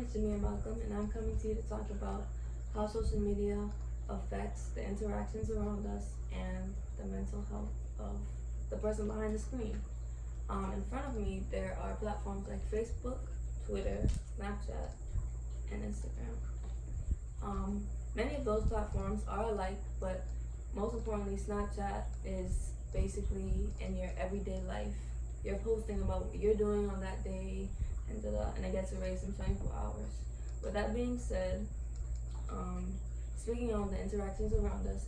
it's Jamia Malcolm, and I'm coming to you to talk about how social media affects the interactions around us and the mental health of the person behind the screen. In front of me, there are platforms like Facebook, Twitter, Snapchat, and Instagram. Many of those platforms are alike, but most importantly, Snapchat is basically in your everyday life. You're posting about what you're doing on that day, and it gets erased in 24 hours. With that being said, speaking on the interactions around us,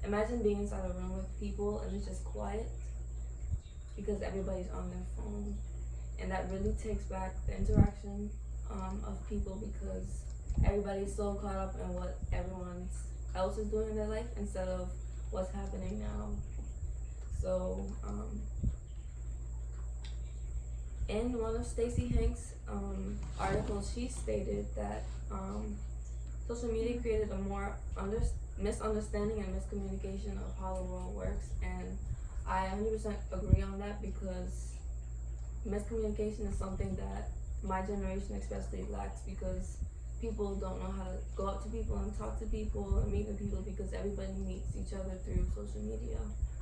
imagine being inside a room with people and it's just quiet because everybody's on their phone. And that really takes back the interaction of people because everybody's so caught up in what everyone else is doing in their life instead of what's happening now. So, in one of Stacey Hanks' articles, she stated that social media created a more misunderstanding and miscommunication of how the world works, and I 100% agree on that because miscommunication is something that my generation especially lacks because people don't know how to go up to people and talk to people and meet with people because everybody meets each other through social media,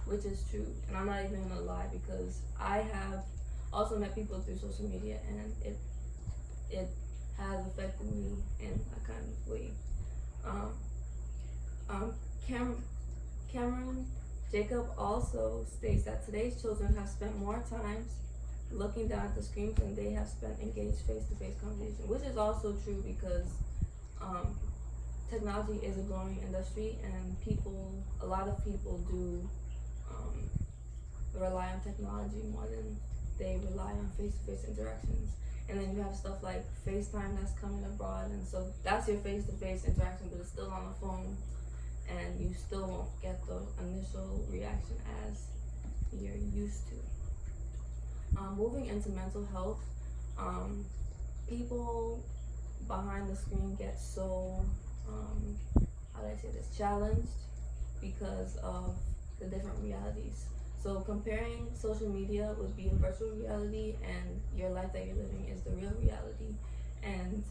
which is true. And I'm not even gonna lie because I have also met people through social media and it has affected me in a kind of way. Cameron Jacob also states that today's children have spent more time looking down at the screens than they have spent engaged face-to-face conversation, which is also true because technology is a growing industry and a lot of people do rely on technology more than they rely on face-to-face interactions. And then you have stuff like FaceTime that's coming abroad, and so that's your face-to-face interaction, but it's still on the phone, and you still won't get the initial reaction as you're used to. Moving into mental health, people behind the screen get so, challenged because of the different realities. So comparing social media would be a virtual reality and your life that you're living is the real reality. And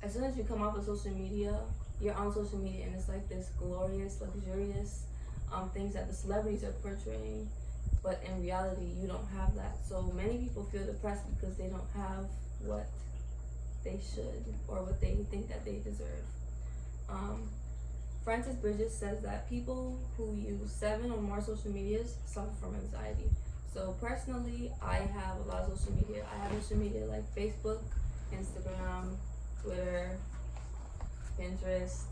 as soon as you come off of social media, you're on social media and it's like this glorious, luxurious things that the celebrities are portraying, but in reality you don't have that. So many people feel depressed because they don't have what they should or what they think that they deserve. Frances Bridges says that people who use 7 or more social medias suffer from anxiety. So personally, I have a lot of social media. I have social media like Facebook, Instagram, Twitter, Pinterest,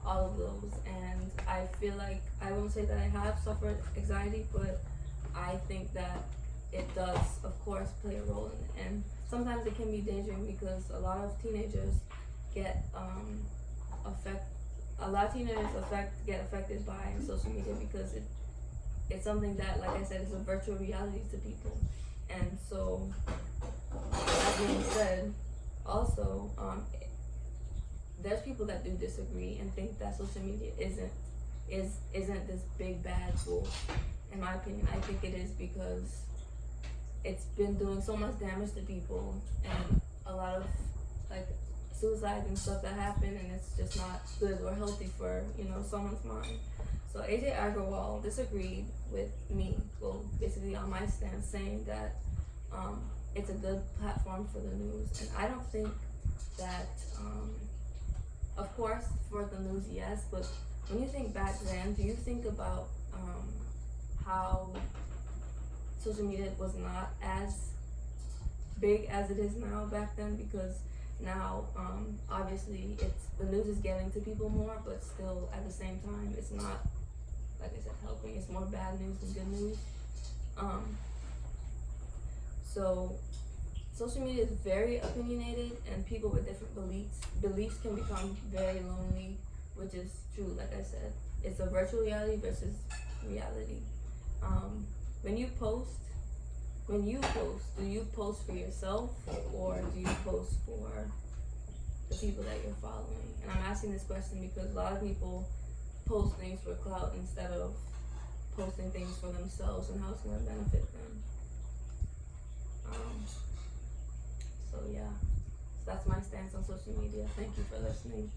all of those. And I feel like, I won't say that I have suffered anxiety, but I think that it does, of course, play a role in it. And sometimes it can be dangerous because a lot of teenagers get affected by social media because it's something that, like I said, is a virtual reality to people. And so, that being said, also, there's people that do disagree and think that social media isn't this big bad tool. In my opinion, I think it is because it's been doing so much damage to people and a lot of suicide and stuff that happen, and it's just not good or healthy for someone's mind. So AJ Agarwal disagreed with me, well, basically on my stance, saying that it's a good platform for the news, and I don't think that. Of course, for the news, yes, but when you think back then, do you think about how social media was not as big as it is now back then? Because now, obviously, the news is getting to people more, but still, at the same time, it's not, like I said, helping. It's more bad news than good news. So, social media is very opinionated, and people with different beliefs can become very lonely, which is true. Like I said, it's a virtual reality versus reality. When you post, do you post for yourself or do you post for the people that you're following? And I'm asking this question because a lot of people post things for clout instead of posting things for themselves and how it's going to benefit them. So yeah. that's my stance on social media. Thank you for listening.